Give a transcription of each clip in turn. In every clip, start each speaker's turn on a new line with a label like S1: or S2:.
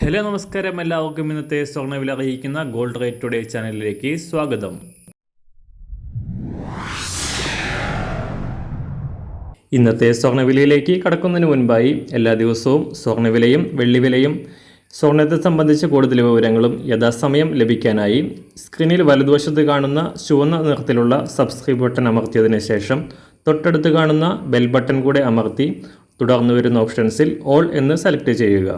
S1: Hello നമസ്കാരം, എല്ലാവർക്കും ഇന്നത്തെ സ്വർണ്ണവില അറിയിക്കുന്ന ഗോൾഡ് റേറ്റ് ടുഡേ ചാനലിലേക്ക് സ്വാഗതം. ഇന്നത്തെ സ്വർണ്ണവിലയിലേക്ക് കടക്കുന്നതിന് മുൻപായി എല്ലാ ദിവസവും സ്വർണ്ണവിലയും വെള്ളിവിലയും സ്വർണ്ണത്തെ സംബന്ധിച്ച് കൂടുതൽ വിവരങ്ങളും യഥാസമയം ലഭിക്കാനായി സ്ക്രീനിൽ വലതുവശത്ത് കാണുന്ന ചുവന്ന നിറത്തിലുള്ള സബ്സ്ക്രൈബ് ബട്ടൺ അമർത്തിയതിനു ശേഷം തൊട്ടടുത്ത് കാണുന്ന ബെൽ ബട്ടൺ കൂടെ അമർത്തി തുടർന്ന് വരുന്ന ഓപ്ഷൻസിൽ ഓൾ എന്ന് സെലക്ട് ചെയ്യുക.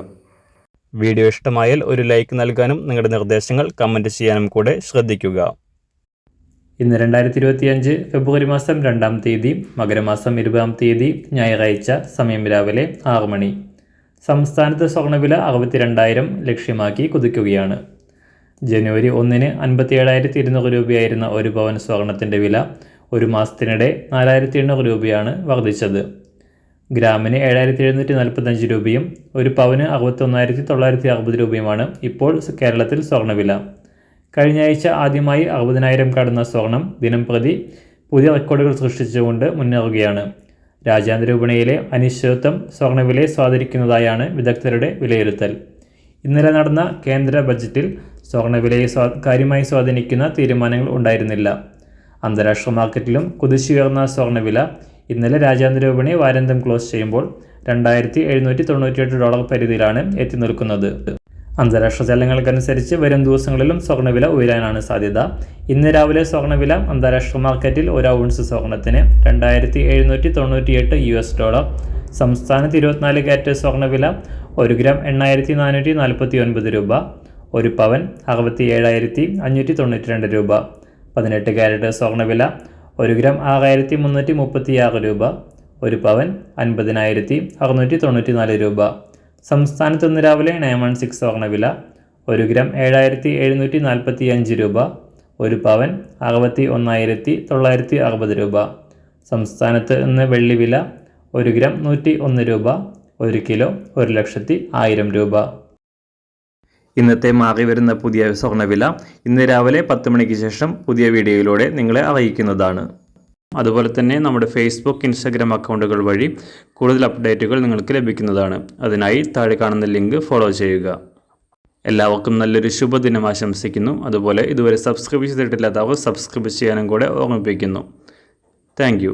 S1: വീഡിയോ ഇഷ്ടമായാൽ ഒരു ലൈക്ക് നൽകാനും നിങ്ങളുടെ നിർദ്ദേശങ്ങൾ കമൻറ്റ് ചെയ്യാനും കൂടെ ശ്രദ്ധിക്കുക. ഇന്ന് 2025 ഫെബ്രുവരി മാസം 2-ാം തീയതി, മകരമാസം 20-ാം തീയതി, ഞായറാഴ്ച. സമയം രാവിലെ 6 മണി. സംസ്ഥാനത്ത് സ്വർണ്ണവില 62,000 ലക്ഷ്യമാക്കി കുതിക്കുകയാണ്. ജനുവരി 1-ന് 57,200 രൂപയായിരുന്ന ഒരു പവൻ സ്വർണത്തിൻ്റെ വില ഒരു മാസത്തിനിടെ 4,800 രൂപയാണ് വർദ്ധിച്ചത്. ഗ്രാമിന് 7,745 രൂപയും ഒരു പവന് 61,960 രൂപയുമാണ് ഇപ്പോൾ കേരളത്തിൽ സ്വർണ്ണവില. കഴിഞ്ഞ ആഴ്ച ആദ്യമായി 60,000 കടന്ന സ്വർണം ദിനം പ്രതി പുതിയ റെക്കോർഡുകൾ സൃഷ്ടിച്ചുകൊണ്ട് മുന്നേറുകയാണ്. രാജ്യാന്തര വിപണിയിലെ അനിശ്ചിതത്വം സ്വർണ്ണവിലയെ സ്വാധീനിക്കുന്നതായാണ് വിദഗ്ധരുടെ വിലയിരുത്തൽ. ഇന്നലെ നടന്ന കേന്ദ്ര ബജറ്റിൽ സ്വർണ്ണവിലയെ കാര്യമായി സ്വാധീനിക്കുന്ന തീരുമാനങ്ങൾ ഉണ്ടായിരുന്നില്ല. അന്താരാഷ്ട്ര മാർക്കറ്റിലും കുതിച്ചുയർന്ന സ്വർണ്ണവില ഇന്നലെ രാജ്യാന്തര വിപണി വാരാന്ത്യം ക്ലോസ് ചെയ്യുമ്പോൾ $2,798 പരിധിയിലാണ് എത്തി നിൽക്കുന്നത്. അന്താരാഷ്ട്ര ചലനങ്ങൾക്കനുസരിച്ച് വരും ദിവസങ്ങളിലും സ്വർണ്ണവില ഉയരാനാണ് സാധ്യത. ഇന്ന് രാവിലെ സ്വർണ്ണവില അന്താരാഷ്ട്ര മാർക്കറ്റിൽ ഒരു ഔൺസ് സ്വർണത്തിന് $2,798. സംസ്ഥാനത്ത് 24 കാരറ്റ് സ്വർണ്ണവില 1 ഗ്രാം 8,449 രൂപ, ഒരു പവൻ 67,592 രൂപ. 18 കാരറ്റ് സ്വർണ്ണവില 1 ഗ്രാം 6,336 രൂപ, ഒരു പവൻ 50,694 രൂപ. സംസ്ഥാനത്ത് ഇന്ന് രാവിലെ 916 സ്വർണ്ണവില 1 ഗ്രാം 7,745 രൂപ, ഒരു പവൻ 61,960 രൂപ. സംസ്ഥാനത്ത് ഇന്ന് വെള്ളിവില 1 ഗ്രാം 101 രൂപ, 1 കിലോ 1,00,000 രൂപ. ഇന്നത്തെ മാറി വരുന്ന പുതിയ സ്വർണ്ണവില ഇന്ന് രാവിലെ 10 മണിക്ക് ശേഷം പുതിയ വീഡിയോയിലൂടെ നിങ്ങളെ അറിയിക്കുന്നതാണ്. അതുപോലെ തന്നെ നമ്മുടെ ഫേസ്ബുക്ക്, ഇൻസ്റ്റാഗ്രാം അക്കൗണ്ടുകൾ വഴി കൂടുതൽ അപ്ഡേറ്റുകൾ നിങ്ങൾക്ക് ലഭിക്കുന്നതാണ്. അതിനായി താഴെ കാണുന്ന ലിങ്ക് ഫോളോ ചെയ്യുക. എല്ലാവർക്കും നല്ലൊരു ശുഭദിനം ആശംസിക്കുന്നു. അതുപോലെ ഇതുവരെ സബ്സ്ക്രൈബ് ചെയ്തിട്ടില്ലാത്തവർ സബ്സ്ക്രൈബ് ചെയ്യാനും കൂടെ ഓർമ്മിപ്പിക്കുന്നു. താങ്ക്